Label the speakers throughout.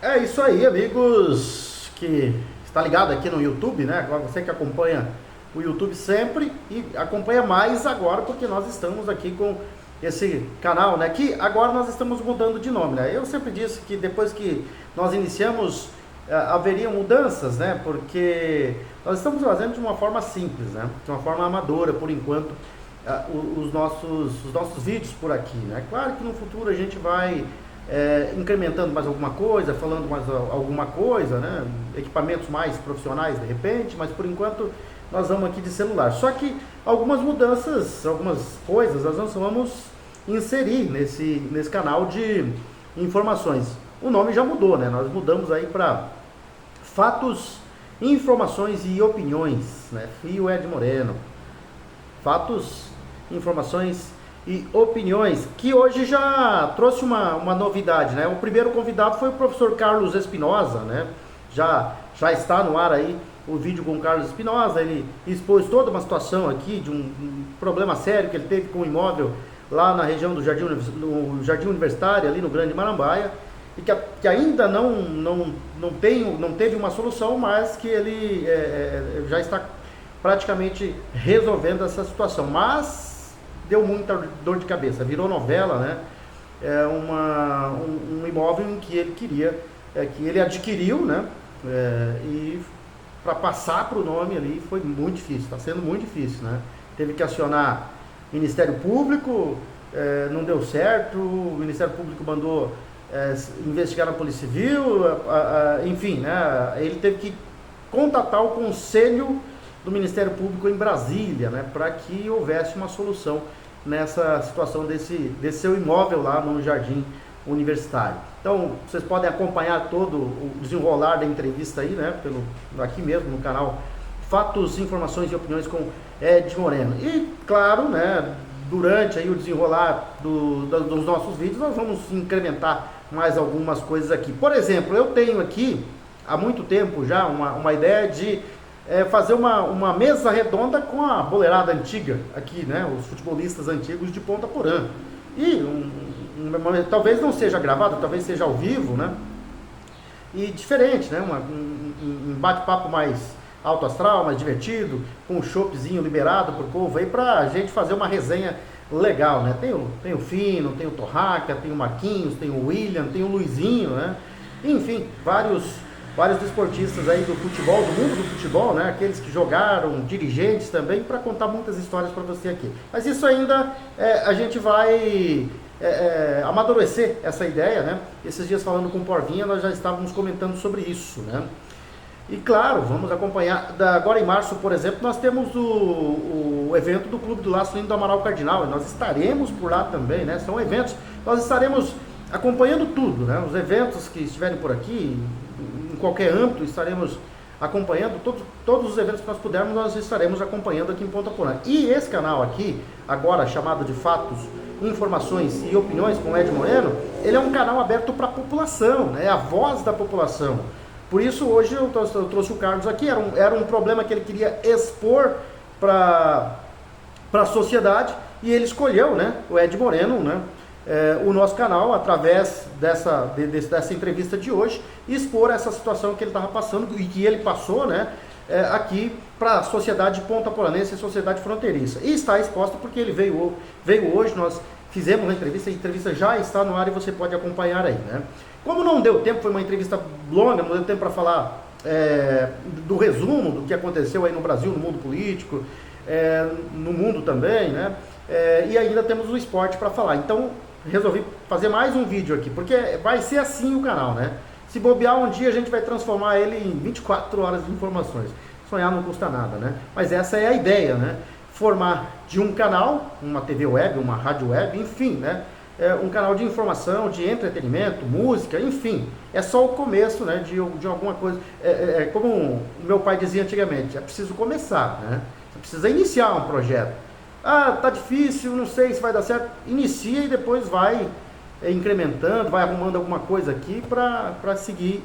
Speaker 1: É isso aí, amigos que está ligado aqui no YouTube, né? Agora você que acompanha o YouTube sempre e acompanha mais agora porque nós estamos aqui com esse canal, né? Que agora nós estamos mudando de nome, né? Eu sempre disse que depois que nós iniciamos haveriam mudanças, né? Porque nós estamos fazendo de uma forma simples, né? De uma forma amadora, por enquanto, os nossos vídeos por aqui, né? Claro que no futuro a gente vai incrementando mais alguma coisa, falando mais alguma coisa, né? Equipamentos mais profissionais de repente, mas por enquanto nós vamos aqui de celular. Só que algumas mudanças, algumas coisas nós vamos inserir nesse canal de informações. O nome já mudou, né? Nós mudamos aí para Fatos, Informações e Opiniões, né? Fio Ed Moreno. Fatos, Informações e Opiniões, que hoje já trouxe uma novidade, né? O primeiro convidado foi o professor Carlos Espinosa, né? Já está no ar aí o vídeo com o Carlos Espinosa. Ele expôs toda uma situação aqui de um problema sério que ele teve com o imóvel lá na região do Jardim Universitário, ali no Grande Marambaia, e que ainda não teve uma solução, mas que ele já está praticamente resolvendo essa situação. Mas deu muita dor de cabeça, virou novela, né? Um imóvel em que ele queria, que ele adquiriu, né? E para passar para o nome ali foi muito difícil, está sendo muito difícil, né? Teve que acionar Ministério Público, não deu certo, o Ministério Público mandou investigar na Polícia Civil, enfim, né? Ele teve que contatar o Conselho do Ministério Público em Brasília, né? Para que houvesse uma solução nessa situação desse seu imóvel lá no Jardim Universitário. Então, vocês podem acompanhar todo o desenrolar da entrevista aí, né? Aqui mesmo no canal Fatos, Informações e Opiniões com Ed Moreno. E, claro, né? Durante aí o desenrolar dos nossos vídeos, nós vamos incrementar mais algumas coisas aqui. Por exemplo, eu tenho aqui, há muito tempo já, uma ideia de fazer uma mesa redonda com a boleirada antiga aqui, né? Os futebolistas antigos de Ponta Porã. E talvez não seja gravado, talvez seja ao vivo, né? E diferente, né? Um bate-papo mais alto astral, mais divertido, com um choppzinho liberado pro povo aí, pra gente fazer uma resenha legal, né? Tem o Fino, tem o Torraca, tem o Marquinhos, tem o William, tem o Luizinho, né? Enfim, vários desportistas aí do futebol, do mundo do futebol, né? Aqueles que jogaram, dirigentes também, para contar muitas histórias para você aqui. Mas isso ainda a gente vai amadurecer essa ideia, né? Esses dias falando com o Porvinha, nós já estávamos comentando sobre isso, né? E claro, vamos acompanhar, agora em março, por exemplo, nós temos o evento do Clube do Laço Lindo do Amaral Cardinal, e nós estaremos por lá também, né? São eventos, nós estaremos acompanhando tudo, né? Os eventos que estiverem por aqui, em qualquer âmbito, estaremos acompanhando, todos os eventos que nós pudermos, nós estaremos acompanhando aqui em Ponta Porã. E esse canal aqui, agora chamado de Fatos, Informações e Opiniões com Ed Moreno, ele é um canal aberto para a população, né? É a voz da população. Por isso hoje eu trouxe o Carlos aqui, era um problema que ele queria expor para a sociedade, e ele escolheu, né, o Ed Moreno, né, o nosso canal, através dessa entrevista de hoje, expor essa situação que ele estava passando e que ele passou, né, aqui para a sociedade pontaporanense e sociedade fronteiriça. E está exposta porque ele veio hoje, nós fizemos a entrevista já está no ar e você pode acompanhar aí, né. Como não deu tempo, foi uma entrevista longa, não deu tempo para falar do resumo do que aconteceu aí no Brasil, no mundo político, no mundo também, né? E ainda temos o esporte para falar. Então, resolvi fazer mais um vídeo aqui, porque vai ser assim o canal, né? Se bobear um dia, a gente vai transformar ele em 24 horas de informações. Sonhar não custa nada, né? Mas essa é a ideia, né? Formar de um canal, uma TV web, uma rádio web, enfim, né? Um canal de informação, de entretenimento, música, enfim. É só o começo, né, de alguma coisa. Como o meu pai dizia antigamente, é preciso começar, né? Você precisa iniciar um projeto. Ah, tá difícil, não sei se vai dar certo. Inicia e depois vai incrementando, vai arrumando alguma coisa aqui para seguir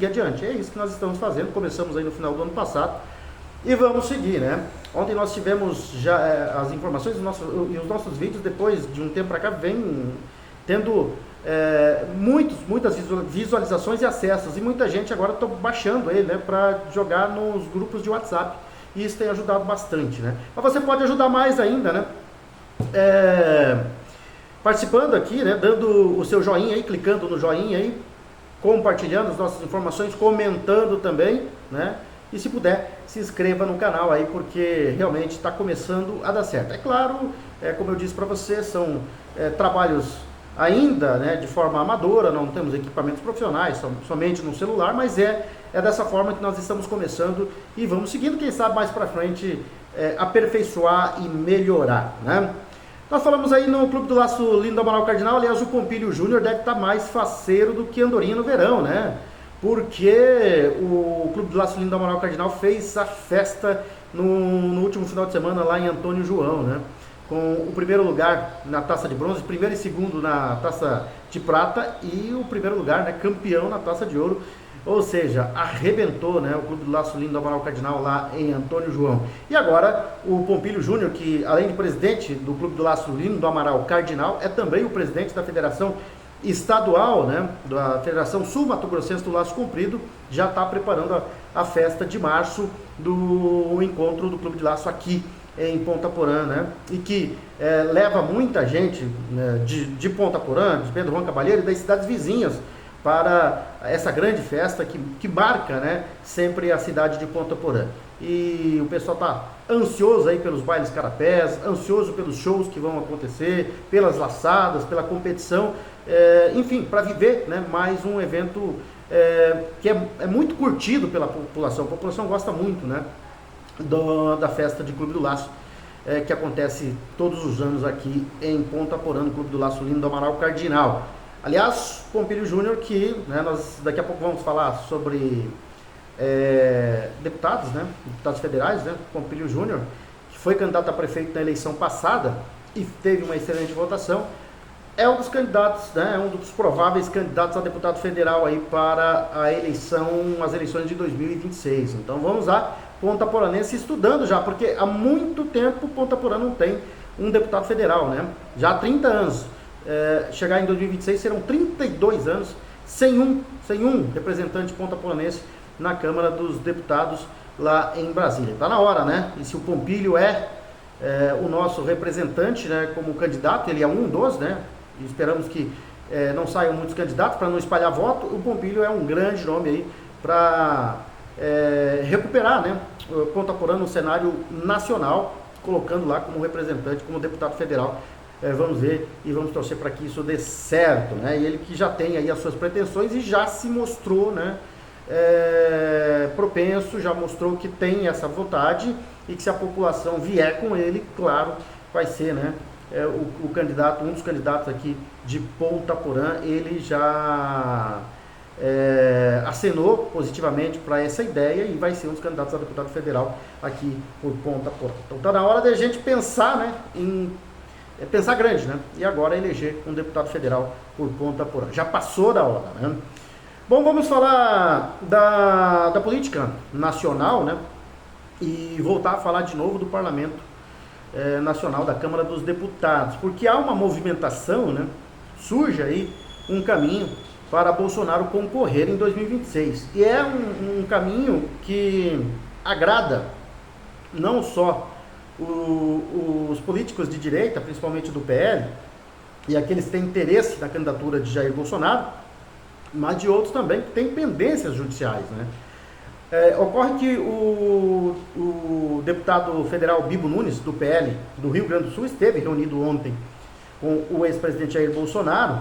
Speaker 1: adiante. É isso que nós estamos fazendo. Começamos aí no final do ano passado e vamos seguir, né? Ontem nós tivemos já as informações e os nossos vídeos, depois de um tempo para cá, vem tendo muitas visualizações e acessos, e muita gente agora está baixando ele, né, para jogar nos grupos de WhatsApp, e isso tem ajudado bastante, né? Mas você pode ajudar mais ainda, né? Participando aqui, né, dando o seu joinha aí, clicando no joinha aí, compartilhando as nossas informações, comentando também, né? E se puder, se inscreva no canal aí, porque realmente está começando a dar certo. É claro, como eu disse para você, são trabalhos ainda, né, de forma amadora, não temos equipamentos profissionais, somente no celular, mas é dessa forma que nós estamos começando e vamos seguindo, quem sabe mais para frente aperfeiçoar e melhorar, né? Nós falamos aí no Clube do Laço Lindo do Amaral Cardinal, aliás, o Pompílio Júnior deve estar mais faceiro do que Andorinha no verão, né? Porque o Clube do Laço Lindo do Amaral Cardinal fez a festa no último final de semana lá em Antônio João, né? Com o primeiro lugar na taça de bronze, primeiro e segundo na taça de prata e o primeiro lugar, né, campeão na taça de ouro. Ou seja, arrebentou, né, o Clube do Laço Lindo do Amaral Cardinal lá em Antônio João. E agora o Pompílio Júnior, que além de presidente do Clube do Laço Lindo do Amaral Cardinal, é também o presidente da Federação Estadual, né, da Federação Sul Mato Grossense do Laço Comprido, já está preparando a festa de março do encontro do Clube de Laço aqui em Ponta Porã, né, e que leva muita gente, né, de Ponta Porã, de Pedro Juan Cavalheiro e das cidades vizinhas para essa grande festa que marca, né, sempre a cidade de Ponta Porã. E o pessoal está ansioso aí pelos bailes carapés, ansioso pelos shows que vão acontecer, pelas laçadas, pela competição, enfim, para viver, né, mais um evento que é muito curtido pela população. A população gosta muito, né, da festa de Clube do Laço, que acontece todos os anos aqui em Ponta Porã, no Clube do Laço Lindo do Amaral Cardinal. Aliás, Pompílio Júnior, que, né, nós daqui a pouco vamos falar sobre deputados, né, deputados federais, né, Pompílio Júnior, que foi candidato a prefeito na eleição passada e teve uma excelente votação, é um dos candidatos, né, é um dos prováveis candidatos a deputado federal aí para as eleições de 2026. Então vamos lá, Ponta Poranense estudando já, porque há muito tempo Ponta Porã não tem um deputado federal, né, já há 30 anos. Chegar em 2026 serão 32 anos sem um representante pontaporanense na Câmara dos Deputados lá em Brasília. Está na hora, né? E se o Pompílio o nosso representante, né, como candidato, ele é um dos, né? E esperamos que não saiam muitos candidatos para não espalhar voto. O Pompílio é um grande nome aí para recuperar, né, Ponta Porã no cenário nacional, colocando lá como representante, como deputado federal. Vamos ver e vamos torcer para que isso dê certo, né? E ele que já tem aí as suas pretensões e já se mostrou, né, propenso, já mostrou que tem essa vontade e que se a população vier com ele, claro, vai ser, né, o candidato, um dos candidatos aqui de Ponta Porã. Ele já acenou positivamente para essa ideia e vai ser um dos candidatos a deputado federal aqui por Ponta Porã. Então está na hora de a gente pensar, né, pensar grande, né? E agora eleger um deputado federal por Ponta Porã. Já passou da hora, né? Bom, vamos falar da política nacional, né? E voltar a falar de novo do Parlamento Nacional, da Câmara dos Deputados, porque há uma movimentação, né? Surge aí um caminho para Bolsonaro concorrer em 2026. E é um caminho que agrada não só os políticos de direita, principalmente do PL, e aqueles que têm interesse na candidatura de Jair Bolsonaro, mas de outros também que têm pendências judiciais, né? Ocorre que o deputado federal Bibo Nunes, do PL do Rio Grande do Sul, esteve reunido ontem com o ex-presidente Jair Bolsonaro,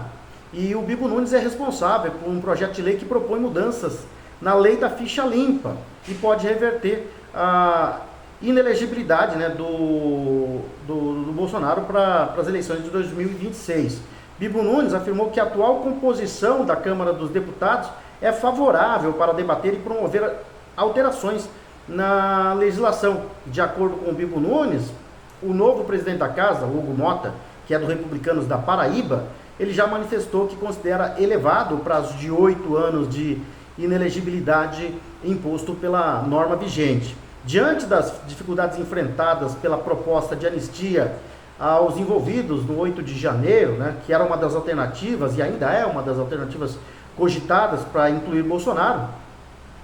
Speaker 1: e o Bibo Nunes é responsável por um projeto de lei que propõe mudanças na lei da ficha limpa e pode reverter a inelegibilidade, né, do Bolsonaro para as eleições de 2026. Bibo Nunes afirmou que a atual composição da Câmara dos Deputados é favorável para debater e promover alterações na legislação. De acordo com o Bibo Nunes, o novo presidente da casa, Hugo Mota, que é do Republicanos da Paraíba, ele já manifestou que considera elevado o prazo de 8 anos de inelegibilidade imposto pela norma vigente. Diante das dificuldades enfrentadas pela proposta de anistia aos envolvidos no 8 de janeiro, né, que era uma das alternativas, e ainda é uma das alternativas cogitadas para incluir Bolsonaro.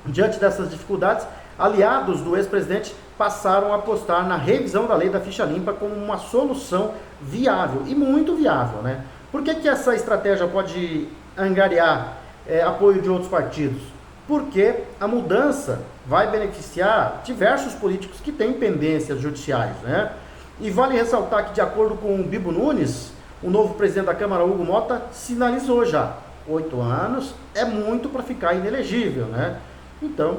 Speaker 1: Diante dessas dificuldades, aliados do ex-presidente passaram a apostar na revisão da lei da ficha limpa como uma solução viável, e muito viável, né? Por que essa estratégia pode angariar apoio de outros partidos? Porque a mudança vai beneficiar diversos políticos que têm pendências judiciais, né? E vale ressaltar que, de acordo com o Bibo Nunes, o novo presidente da Câmara, Hugo Mota, sinalizou já: 8 anos é muito para ficar inelegível, né? Então,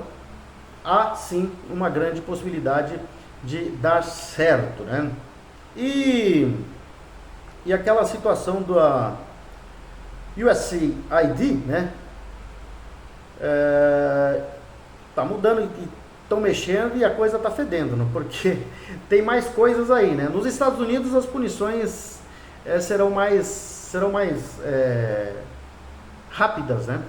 Speaker 1: há sim uma grande possibilidade de dar certo, né? E aquela situação da USAID, né? Tá mudando e estão mexendo e a coisa tá fedendo, né? Porque tem mais coisas aí, né? Nos Estados Unidos as punições serão mais rápidas, né?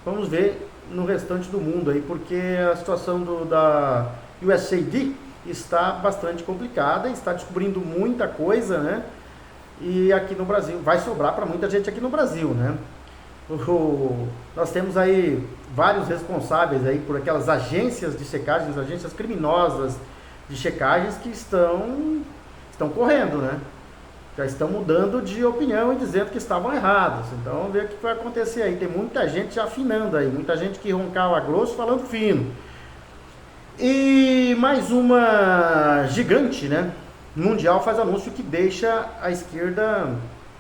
Speaker 1: Vamos ver no restante do mundo aí, porque a situação da USAID está bastante complicada, está descobrindo muita coisa, né? E aqui no Brasil, vai sobrar para muita gente aqui no Brasil, né? Nós temos aí vários responsáveis aí por aquelas agências de checagens, agências criminosas de checagens que estão correndo, né? Já estão mudando de opinião e dizendo que estavam errados. Então vamos ver o que vai acontecer aí. Tem muita gente afinando aí, muita gente que roncava grosso falando fino. E mais uma gigante, né, mundial faz anúncio que deixa a esquerda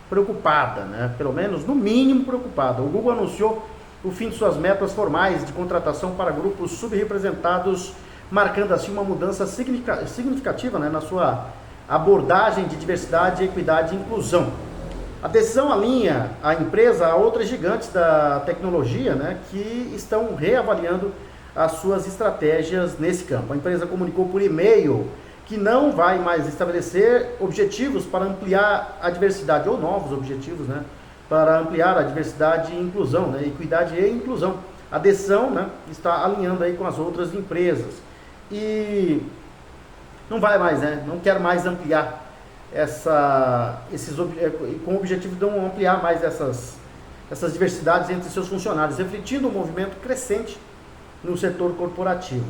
Speaker 1: preocupada, né? Pelo menos, no mínimo, preocupada. O Google anunciou o fim de suas metas formais de contratação para grupos subrepresentados, marcando assim uma mudança significativa, né, na sua abordagem de diversidade, equidade e inclusão. A decisão alinha a empresa a outras gigantes da tecnologia, né, que estão reavaliando as suas estratégias nesse campo. A empresa comunicou por e-mail que não vai mais estabelecer objetivos para ampliar a diversidade, ou novos objetivos, né, para ampliar a diversidade e inclusão, né, equidade e inclusão. A decisão, né, está alinhando aí com as outras empresas. E não vai mais, né? Não quer mais ampliar com o objetivo de não ampliar mais essas diversidades entre seus funcionários, refletindo um movimento crescente no setor corporativo.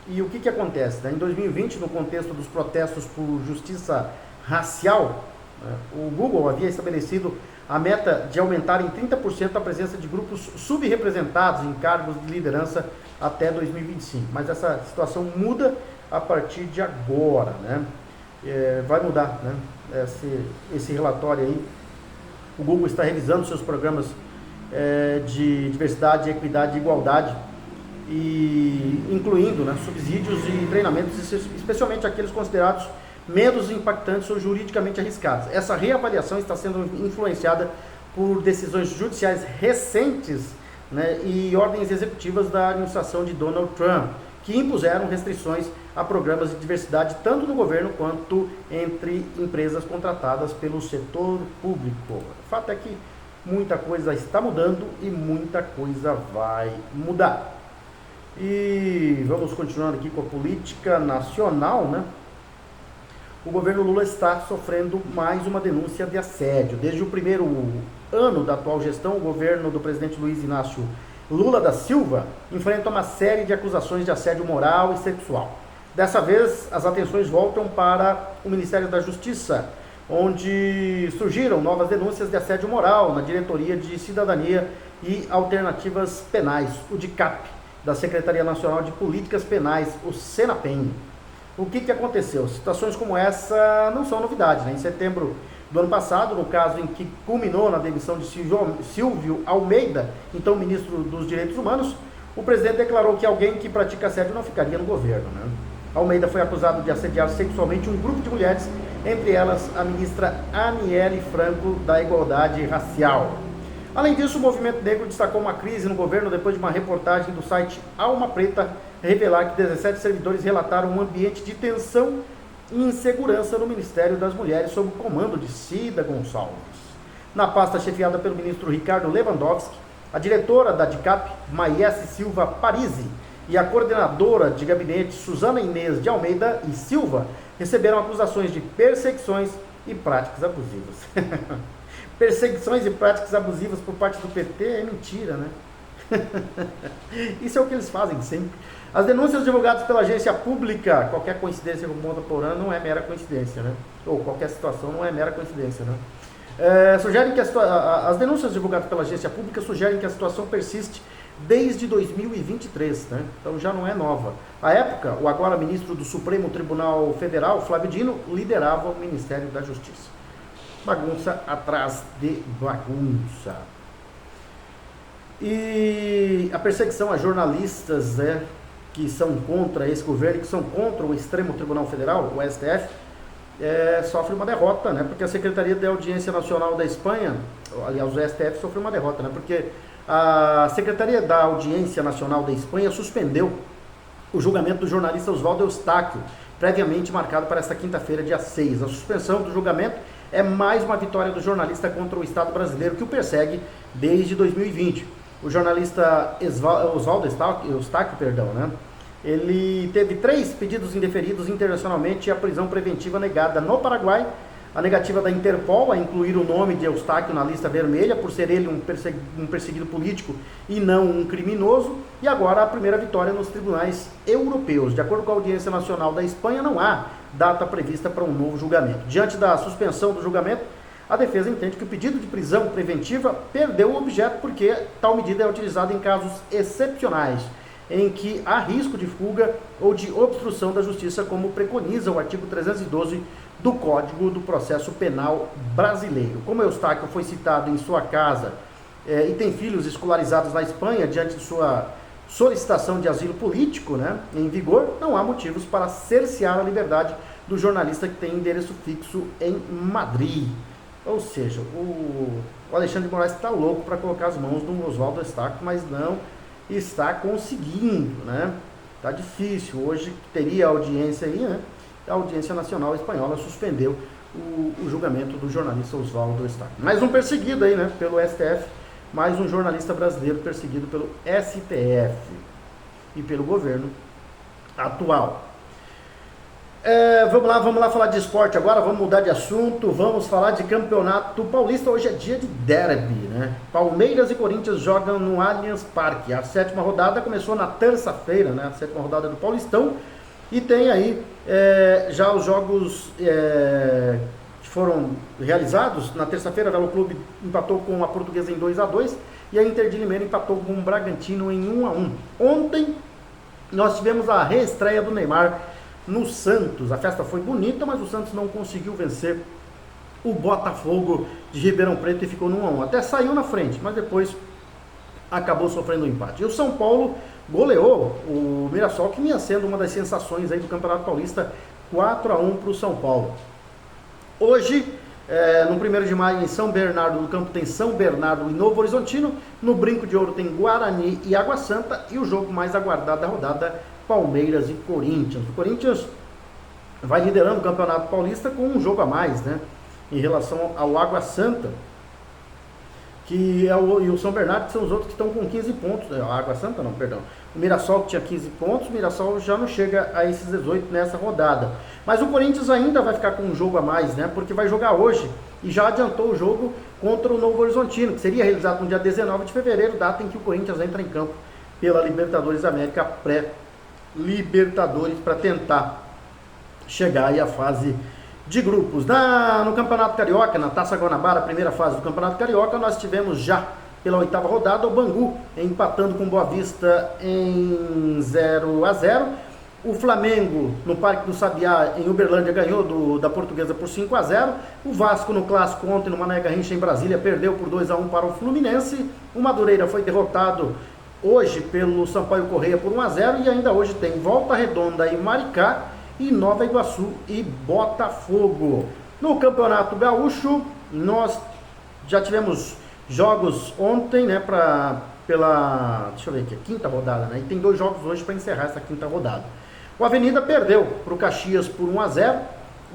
Speaker 1: E o que acontece, né? Em 2020, no contexto dos protestos por justiça racial, né, o Google havia estabelecido a meta de aumentar em 30% a presença de grupos subrepresentados em cargos de liderança até 2025. Mas essa situação muda a partir de agora, né? Vai mudar, né? Esse relatório aí. O Google está revisando seus programas de diversidade, equidade e igualdade, e incluindo, né, subsídios e treinamentos, especialmente aqueles considerados menos impactantes ou juridicamente arriscados. Essa reavaliação está sendo influenciada por decisões judiciais recentes, né, e ordens executivas da administração de Donald Trump, que impuseram restrições a programas de diversidade tanto no governo quanto entre empresas contratadas pelo setor público. O fato é que muita coisa está mudando e muita coisa vai mudar. E vamos continuando aqui com a política nacional, né? O governo Lula está sofrendo mais uma denúncia de assédio. Desde o primeiro ano da atual gestão, o governo do presidente Luiz Inácio Lula da Silva enfrenta uma série de acusações de assédio moral e sexual. Dessa vez, as atenções voltam para o Ministério da Justiça, onde surgiram novas denúncias de assédio moral na Diretoria de Cidadania e Alternativas Penais, o DICAP, da Secretaria Nacional de Políticas Penais, o Senapen. O que aconteceu? Situações como essa não são novidade, né? Em setembro do ano passado, no caso em que culminou na demissão de Silvio Almeida, então ministro dos Direitos Humanos, o presidente declarou que alguém que pratica assédio não ficaria no governo, né? Almeida foi acusado de assediar sexualmente um grupo de mulheres, entre elas a ministra Aniele Franco, da Igualdade Racial. Além disso, o movimento negro destacou uma crise no governo depois de uma reportagem do site Alma Preta revelar que 17 servidores relataram um ambiente de tensão e insegurança no Ministério das Mulheres sob o comando de Cida Gonçalves. Na pasta chefiada pelo ministro Ricardo Lewandowski, a diretora da DICAP, Maiesse Silva Parisi, e a coordenadora de gabinete, Suzana Inês de Almeida e Silva, receberam acusações de perseguições e práticas abusivas. Perseguições e práticas abusivas por parte do PT é mentira, né? Isso é o que eles fazem sempre. As denúncias divulgadas pela agência pública, qualquer coincidência com o Ponta Porã não é mera coincidência, né? Ou qualquer situação não é mera coincidência, né? Sugerem que as denúncias divulgadas pela agência pública sugerem que a situação persiste desde 2023, né? Então já não é nova. À época, o agora ministro do Supremo Tribunal Federal, Flávio Dino, liderava o Ministério da Justiça. Bagunça atrás de bagunça. E a perseguição a jornalistas, né, que são contra esse governo, que são contra o Supremo Tribunal Federal, o STF, sofre uma derrota, né? Porque a Secretaria de Audiência Nacional da Espanha, aliás, o STF sofreu uma derrota, né? Porque a Secretaria da Audiência Nacional da Espanha suspendeu o julgamento do jornalista Oswaldo Eustáquio, previamente marcado para esta quinta-feira, dia 6. A suspensão do julgamento é mais uma vitória do jornalista contra o Estado brasileiro, que o persegue desde 2020. O jornalista Oswaldo Eustáquio, né? Ele teve 3 pedidos indeferidos internacionalmente e a prisão preventiva negada no Paraguai, a negativa da Interpol a incluir o nome de Eustáquio na lista vermelha, por ser ele um perseguido político e não um criminoso, e agora a primeira vitória nos tribunais europeus. De acordo com a Audiência Nacional da Espanha, não há data prevista para um novo julgamento. Diante da suspensão do julgamento, a defesa entende que o pedido de prisão preventiva perdeu o objeto porque tal medida é utilizada em casos excepcionais, em que há risco de fuga ou de obstrução da justiça, como preconiza o artigo 312 do Código do Processo Penal brasileiro. Como Eustáquio foi citado em sua casa e tem filhos escolarizados na Espanha, diante de sua solicitação de asilo político, né, em vigor, não há motivos para cercear a liberdade do jornalista que tem endereço fixo em Madrid. Ou seja, o Alexandre de Moraes está louco para colocar as mãos no Oswaldo Eustáquio, mas não está conseguindo, né? Está difícil. Hoje teria audiência aí, né? A Audiência Nacional Espanhola suspendeu o julgamento do jornalista Oswaldo Eustáquio. Mais um perseguido aí, né? Pelo STF, mais um jornalista brasileiro perseguido pelo STF e pelo governo atual. Vamos lá falar de esporte agora, vamos mudar de assunto, vamos falar de Campeonato Paulista. Hoje é dia de derby, né? Palmeiras e Corinthians jogam no Allianz Parque. A 7ª rodada começou na terça-feira, né? A 7ª rodada do Paulistão, e tem aí já os jogos que foram realizados. Na terça-feira, o Galo Clube empatou com a Portuguesa em 2-2 e a Inter de Limeira empatou com o Bragantino em 1-1. Ontem nós tivemos a reestreia do Neymar no Santos. A festa foi bonita, mas o Santos não conseguiu vencer o Botafogo de Ribeirão Preto e ficou no 1-1. Até saiu na frente, mas depois acabou sofrendo um empate. E o São Paulo goleou o Mirassol, que vinha sendo uma das sensações aí do Campeonato Paulista, 4-1 para o São Paulo. Hoje, no 1º de maio, em São Bernardo do Campo, tem São Bernardo e Novo Horizontino. No Brinco de Ouro tem Guarani e Água Santa. E o jogo mais aguardado da rodada, Palmeiras e Corinthians. O Corinthians vai liderando o Campeonato Paulista com um jogo a mais, né, em relação ao Água Santa, e o São Bernardo, que são os outros que estão com 15 pontos. A Água Santa não, perdão. O Mirassol, que tinha 15 pontos, o Mirassol já não chega a esses 18 nessa rodada. Mas o Corinthians ainda vai ficar com um jogo a mais, né, porque vai jogar hoje e já adiantou o jogo contra o Novo Horizontino, que seria realizado no dia 19 de fevereiro, data em que o Corinthians entra em campo pela Libertadores América pré-Libertadores, para tentar chegar aí à fase de grupos. No Campeonato Carioca, na Taça Guanabara, a primeira fase do Campeonato Carioca, nós tivemos já pela 8ª rodada o Bangu empatando com Boa Vista em 0-0. O Flamengo, no Parque do Sabiá, em Uberlândia, ganhou da Portuguesa por 5-0. O Vasco, no Clássico ontem, no Mané Garrincha, em Brasília, perdeu por 2-1 para o Fluminense. O Madureira foi derrotado hoje pelo Sampaio Corrêa por 1-0. E ainda hoje tem Volta Redonda e Maricá, e Nova Iguaçu e Botafogo. No Campeonato Gaúcho, nós já tivemos jogos ontem, né, pela, deixa eu ver aqui, 5ª rodada, né, e tem 2 jogos hoje para encerrar essa 5ª rodada. O Avenida perdeu para o Caxias por 1-0,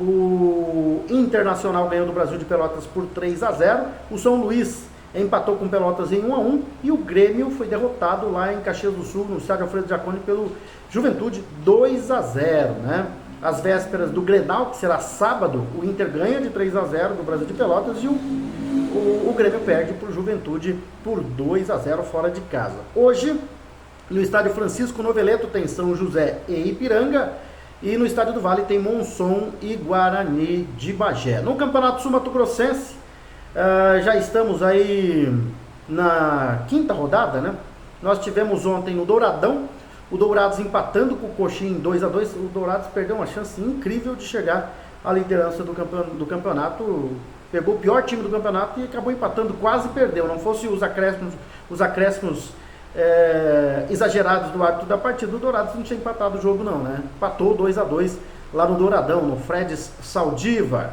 Speaker 1: o Internacional ganhou do Brasil de Pelotas por 3-0, o São Luís empatou com Pelotas em 1-1 e o Grêmio foi derrotado lá em Caxias do Sul, no estádio Alfredo Jaconi, pelo Juventude 2-0, né? Às vésperas do Grenal, que será sábado, o Inter ganha de 3-0 do Brasil de Pelotas e o Grêmio perde para o Juventude por 2-0 fora de casa. Hoje, no estádio Francisco Noveleto tem São José e Ipiranga, e no estádio do Vale tem Monson e Guarani de Bagé. No Campeonato Sul-Mato-Grossense, já estamos aí na quinta rodada, né? Nós tivemos ontem no Douradão, o Dourados empatando com o Coxim 2-2. O Dourados perdeu uma chance incrível de chegar à liderança do campeonato. Pegou o pior time do campeonato e acabou empatando, quase perdeu. Não fosse os acréscimos exagerados do árbitro da partida, o Dourados não tinha empatado o jogo não, né? Empatou 2-2 lá no Douradão, no Fredes Saldívar.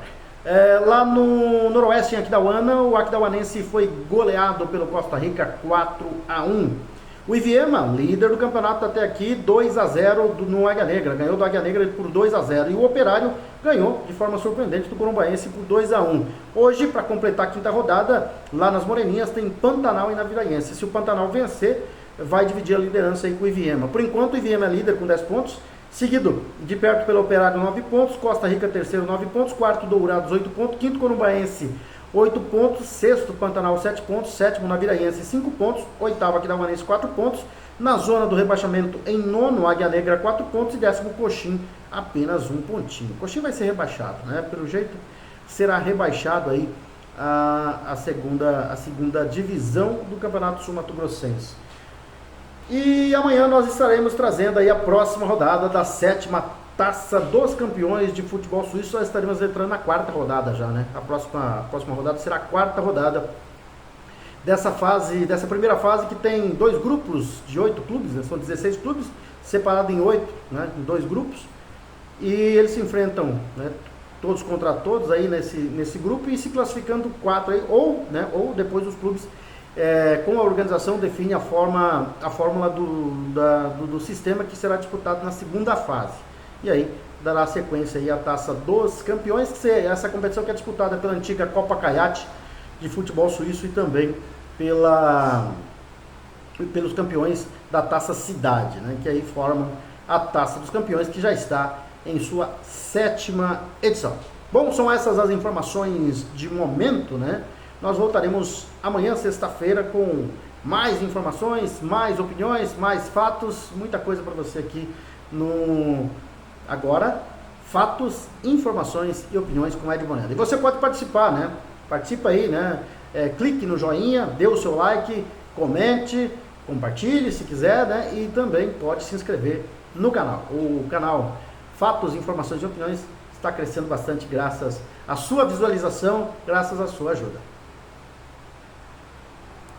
Speaker 1: Lá no Noroeste, em Aquidauana, o Aquidauanense foi goleado pelo Costa Rica 4-1. O Iviema, líder do campeonato até aqui, 2-0 no Águia Negra, ganhou do Águia Negra por 2-0. E o Operário ganhou de forma surpreendente do Corumbaense por 2-1. Hoje, para completar a quinta rodada, lá nas Moreninhas tem Pantanal e Naviraense. Se o Pantanal vencer, vai dividir a liderança aí com o Iviema. Por enquanto, o Iviema é líder com 10 pontos, seguido de perto pelo Operário 9 pontos, Costa Rica terceiro 9 pontos, quarto Dourados 8 pontos, quinto Corumbaense 8 pontos, sexto Pantanal 7 pontos, sétimo Naviraense 5 pontos, oitavo Aquidauanense 4 pontos, na zona do rebaixamento em nono Águia Negra 4 pontos e décimo Coxim apenas 1 pontinho. Coxim vai ser rebaixado, né? Pelo jeito será rebaixado aí a segunda divisão do Campeonato Sul-Mato-Grossense. E amanhã nós estaremos trazendo aí a próxima rodada da 7ª Taça dos Campeões de Futebol Suíço. Nós estaremos entrando na 4ª rodada já, né? A próxima rodada será a 4ª rodada dessa primeira fase, que tem 2 grupos de 8 clubes, né? São 16 clubes, separados em 8, né? Em 2 grupos, e eles se enfrentam, né? Todos contra todos aí nesse grupo, e se classificando 4 aí, ou depois os clubes com a organização define a fórmula do sistema que será disputado na segunda fase. E aí dará sequência aí à Taça dos Campeões, que é essa competição que é disputada pela antiga Copa Caiate de futebol suíço e também pelos campeões da Taça Cidade, né, que aí formam a Taça dos Campeões, que já está em sua 7ª edição. Bom, são essas as informações de momento, né? Nós voltaremos amanhã, sexta-feira, com mais informações, mais opiniões, mais fatos, muita coisa para você aqui no Agora, fatos, informações e opiniões com Ed Bonella. E você pode participar, né? Participa aí, né? Clique no joinha, dê o seu like, comente, compartilhe se quiser, né? E também pode se inscrever no canal. O canal Fatos, Informações e Opiniões está crescendo bastante graças à sua visualização, graças à sua ajuda.